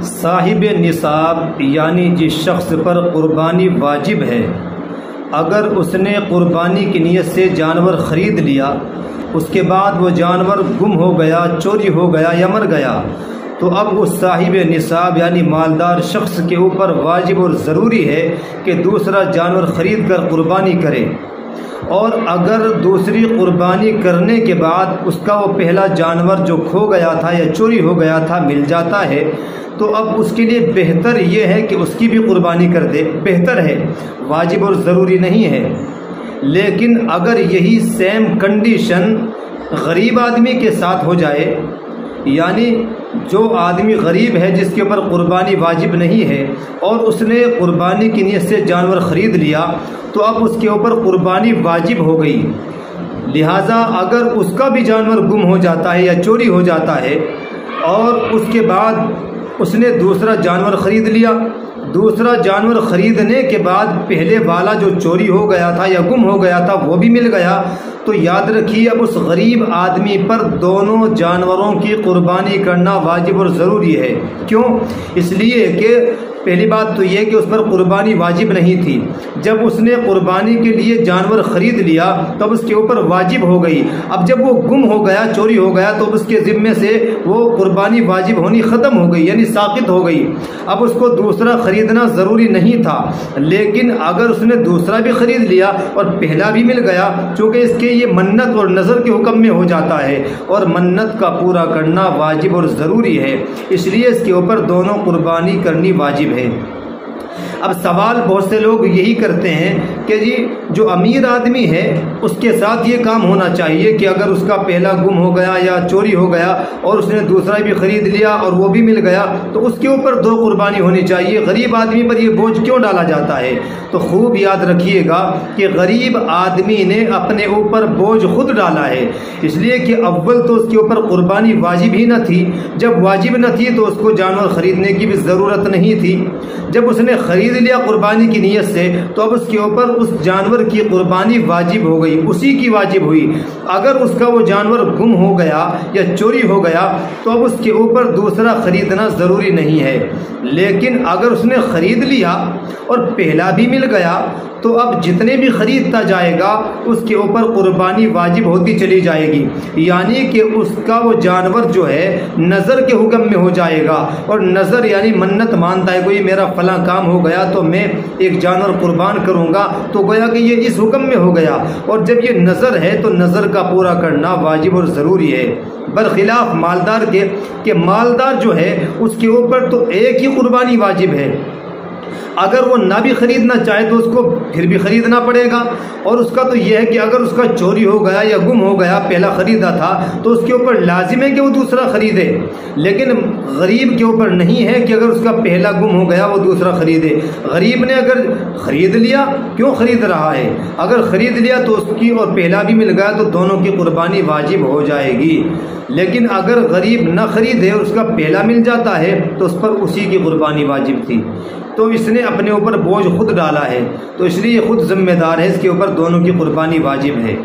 صاحب نصاب یعنی جس شخص پر قربانی واجب ہے، اگر اس نے قربانی کی نیت سے جانور خرید لیا، اس کے بعد وہ جانور گم ہو گیا، چوری ہو گیا یا مر گیا، تو اب اس صاحب نصاب یعنی مالدار شخص کے اوپر واجب اور ضروری ہے کہ دوسرا جانور خرید کر قربانی کرے۔ اور اگر دوسری قربانی کرنے کے بعد اس کا وہ پہلا جانور جو کھو گیا تھا یا چوری ہو گیا تھا مل جاتا ہے، تو اب اس کے لیے بہتر یہ ہے کہ اس کی بھی قربانی کر دے، بہتر ہے، واجب اور ضروری نہیں ہے۔ لیکن اگر یہی سیم کنڈیشن غریب آدمی کے ساتھ ہو جائے، یعنی جو آدمی غریب ہے جس کے اوپر قربانی واجب نہیں ہے اور اس نے قربانی کی نیت سے جانور خرید لیا، تو اب اس کے اوپر قربانی واجب ہو گئی۔ لہٰذا اگر اس کا بھی جانور گم ہو جاتا ہے یا چوری ہو جاتا ہے اور اس کے بعد اس نے دوسرا جانور خرید لیا، دوسرا جانور خریدنے کے بعد پہلے والا جو چوری ہو گیا تھا یا گم ہو گیا تھا وہ بھی مل گیا، تو یاد رکھیے اب اس غریب آدمی پر دونوں جانوروں کی قربانی کرنا واجب اور ضروری ہے۔ کیوں؟ اس لیے کہ پہلی بات تو یہ کہ اس پر قربانی واجب نہیں تھی، جب اس نے قربانی کے لیے جانور خرید لیا تب اس کے اوپر واجب ہو گئی۔ اب جب وہ گم ہو گیا، چوری ہو گیا، تو اس کے ذمے سے وہ قربانی واجب ہونی ختم ہو گئی، یعنی ساقط ہو گئی۔ اب اس کو دوسرا خریدنا ضروری نہیں تھا، لیکن اگر اس نے دوسرا بھی خرید لیا اور پہلا بھی مل گیا، چونکہ اس کے یہ منت اور نظر کے حکم میں ہو جاتا ہے اور منت کا پورا کرنا واجب اور ضروری ہے، اس لیے اس کے اوپر دونوں قربانی کرنی واجب ہے۔ اب سوال بہت سے لوگ یہی کرتے ہیں کہ جی جو امیر آدمی ہے اس کے ساتھ یہ کام ہونا چاہیے کہ اگر اس کا پہلا گم ہو گیا یا چوری ہو گیا اور اس نے دوسرا بھی خرید لیا اور وہ بھی مل گیا تو اس کے اوپر دو قربانی ہونی چاہیے، غریب آدمی پر یہ بوجھ کیوں ڈالا جاتا ہے؟ تو خوب یاد رکھیے گا کہ غریب آدمی نے اپنے اوپر بوجھ خود ڈالا ہے، اس لیے کہ اول تو اس کے اوپر قربانی واجب ہی نہ تھی، جب واجب نہ تھی تو اس کو جانور خریدنے کی بھی ضرورت نہیں تھی، جب اس نے خرید لیا قربانی کی نیت سے تو اب اس کے اوپر اس جانور کی قربانی واجب ہو گئی، اسی کی واجب ہوئی۔ اگر اس کا وہ جانور گم ہو گیا یا چوری ہو گیا تو اب اس کے اوپر دوسرا خریدنا ضروری نہیں ہے، لیکن اگر اس نے خرید لیا اور پہلا بھی مل گیا تو اب جتنے بھی خریدتا جائے گا اس کے اوپر قربانی واجب ہوتی چلی جائے گی، یعنی کہ اس کا وہ جانور جو ہے نظر کے حکم میں ہو جائے گا، اور نظر یعنی منت مانتا ہے، کوئی میرا فلاں کام ہو گیا تو میں ایک جانور قربان کروں گا، تو گویا کہ یہ اس حکم میں ہو گیا، اور جب یہ نظر ہے تو نظر کا پورا کرنا واجب اور ضروری ہے، برخلاف مالدار کے کہ مالدار جو ہے اس کے اوپر تو ایک ہی قربانی واجب ہے، اگر وہ نہ بھی خریدنا چاہے تو اس کو پھر بھی خریدنا پڑے گا، اور اس کا تو یہ ہے کہ اگر اس کا چوری ہو گیا یا گم ہو گیا، پہلا خریدا تھا تو اس کے اوپر لازم ہے کہ وہ دوسرا خریدے، لیکن غریب کے اوپر نہیں ہے کہ اگر اس کا پہلا گم ہو گیا وہ دوسرا خریدے۔ غریب نے اگر خرید لیا، کیوں خرید رہا ہے؟ اگر خرید لیا تو اس کی اور پہلا بھی مل گیا تو دونوں کی قربانی واجب ہو جائے گی، لیکن اگر غریب نہ خریدے اور اس کا پہلا مل جاتا ہے تو اس پر اسی کی قربانی واجب تھی، تو اس نے اپنے اوپر بوجھ خود ڈالا ہے، تو اس لیے خود ذمہ دار ہے، اس کے اوپر دونوں کی قربانی واجب ہے۔